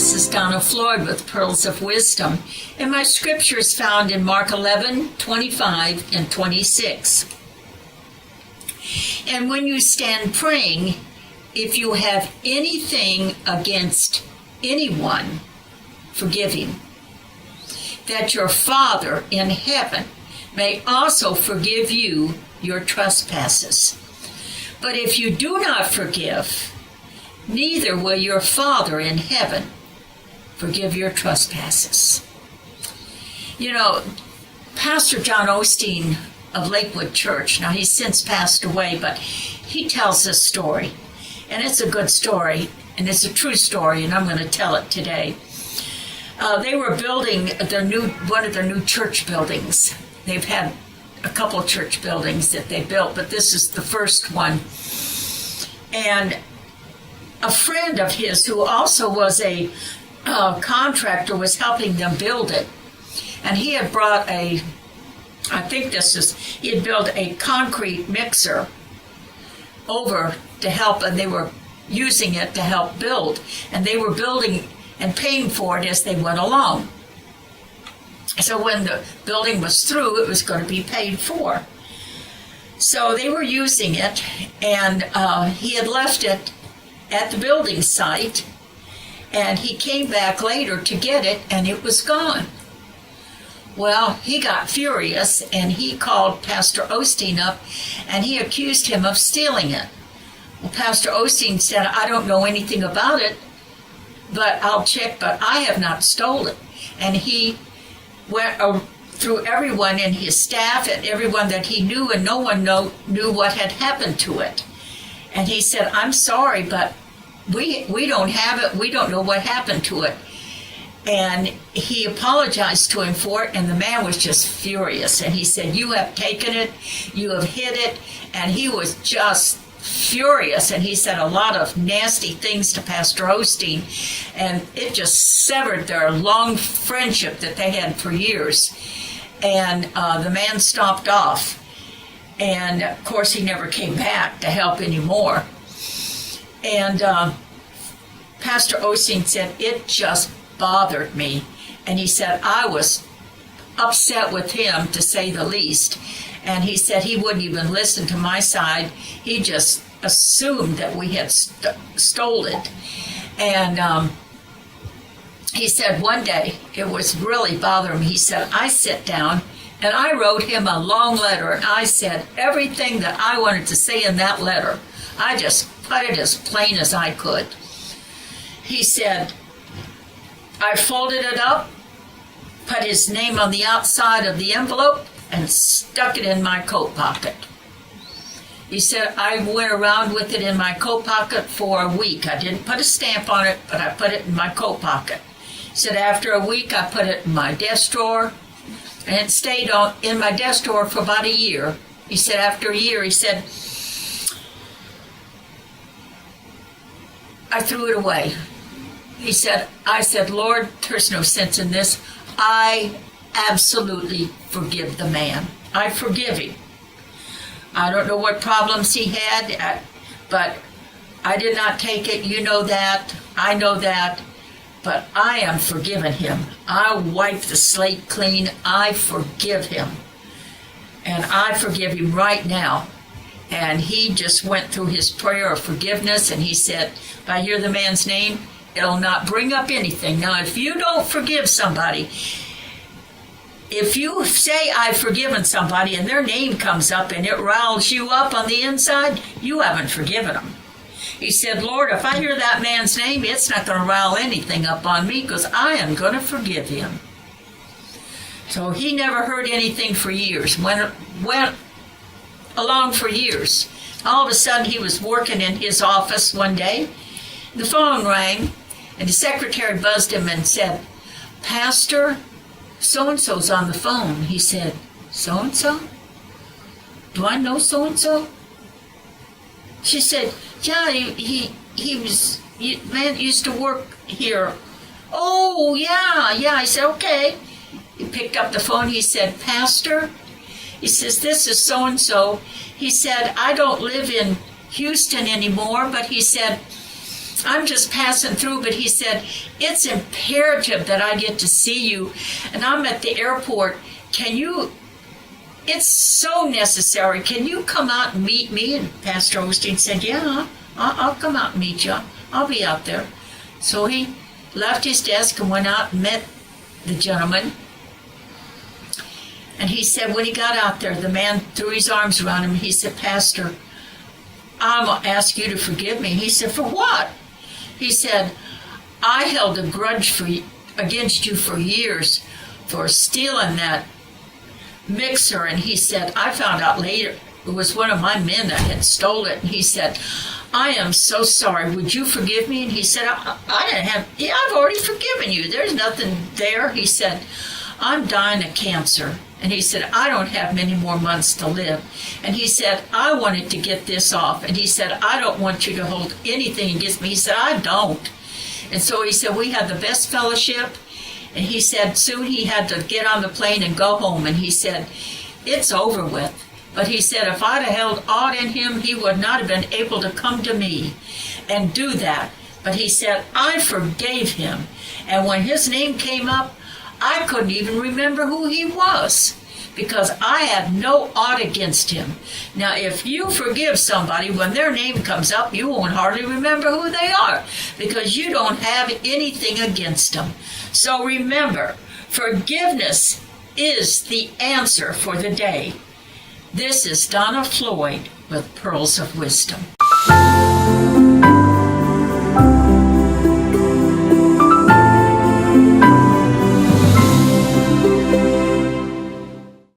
This is Donna Floyd with Pearls of Wisdom, and my scripture is found in Mark 11:25 and 26. And when you stand praying, if you have anything against anyone, forgive him, that your Father in heaven may also forgive you your trespasses. But if you do not forgive, neither will your Father in heaven forgive your trespasses. You know, Pastor John Osteen of Lakewood Church, now he's since passed away, but he tells this story. And it's a good story, and it's a true story, and I'm going to tell it today. They were building one of their new church buildings. They've had a couple of church buildings that they built, but this is the first one. And a friend of his who also was a contractor was helping them build it. And he had brought he had built a concrete mixer over to help, and they were using it to help build. And they were building and paying for it as they went along. So when the building was through, it was going to be paid for. So they were using it, and he had left it at the building site, and he came back later to get it, and it was gone. Well, he got furious, and he called Pastor Osteen up, and he accused him of stealing it. Well, Pastor Osteen said, I don't know anything about it, but I'll check, but I have not stolen it. And he went through everyone in his staff and everyone that he knew, and no one knew what had happened to it. And he said, I'm sorry, but we don't have it. We don't know what happened to it. And he apologized to him for it, and the man was just furious. And he said, you have taken it, you have hid it. And he was just furious. And he said a lot of nasty things to Pastor Osteen. And it just severed their long friendship that they had for years. And the man stopped off. And of course, he never came back to help anymore. And Pastor Osteen said, it just bothered me. And he said, I was upset with him, to say the least. And he said he wouldn't even listen to my side. He just assumed that we had stole it. And he said one day, it was really bothering me. He said, I sit down and I wrote him a long letter, and I said everything that I wanted to say in that letter. I just put it as plain as I could. He said, I folded it up, put his name on the outside of the envelope, and stuck it in my coat pocket. He said, I went around with it in my coat pocket for a week. I didn't put a stamp on it, but I put it in my coat pocket. He said, after a week, I put it in my desk drawer, and it stayed in my desk drawer for about a year. He said, after a year, he said, I threw it away. He said, I said, Lord, there's no sense in this. I absolutely forgive the man. I forgive him. I don't know what problems he had, but I did not take it. You know that. I know that. But I am forgiving him. I wiped the slate clean. I forgive him. And I forgive him right now. And he just went through his prayer of forgiveness, and he said, if I hear the man's name, it'll not bring up anything. Now, if you don't forgive somebody, if you say I've forgiven somebody and their name comes up and it riles you up on the inside, you haven't forgiven them. He said, Lord, if I hear that man's name, it's not going to rile anything up on me, because I am going to forgive him. So he never heard anything for years, went along for years. All of a sudden, he was working in his office one day. The phone rang, and the secretary buzzed him and said, Pastor, so-and-so's on the phone. He said, so-and-so? Do I know so-and-so? She said, yeah, man used to work here. Oh, yeah. I said, okay. He picked up the phone. He said, Pastor, he says, this is so-and-so. He said, I don't live in Houston anymore, but he said, I'm just passing through, but he said, it's imperative that I get to see you. And I'm at the airport. It's so necessary. Can you come out and meet me? And Pastor Osteen said, yeah, I'll come out and meet you. I'll be out there. So he left his desk and went out and met the gentleman. And he said, when he got out there, the man threw his arms around him. He said, Pastor, I'm going to ask you to forgive me. He said, for what? He said, I held a grudge against you for years for stealing that mixer. And he said, I found out later it was one of my men that had stole it. And he said, I am so sorry. Would you forgive me? And he said, I didn't have, yeah, I've already forgiven you. There's nothing there. He said, I'm dying of cancer. And he said, I don't have many more months to live. And he said, I wanted to get this off. And he said, I don't want you to hold anything against me. He said, I don't. And so he said, we had the best fellowship. And he said, soon he had to get on the plane and go home. And he said, it's over with. But he said, if I'd have held aught in him, he would not have been able to come to me and do that. But he said, I forgave him. And when his name came up, I couldn't even remember who he was because I had no ought against him. Now, if you forgive somebody, when their name comes up, you won't hardly remember who they are because you don't have anything against them. So remember, forgiveness is the answer for the day. This is Donna Floyd with Pearls of Wisdom.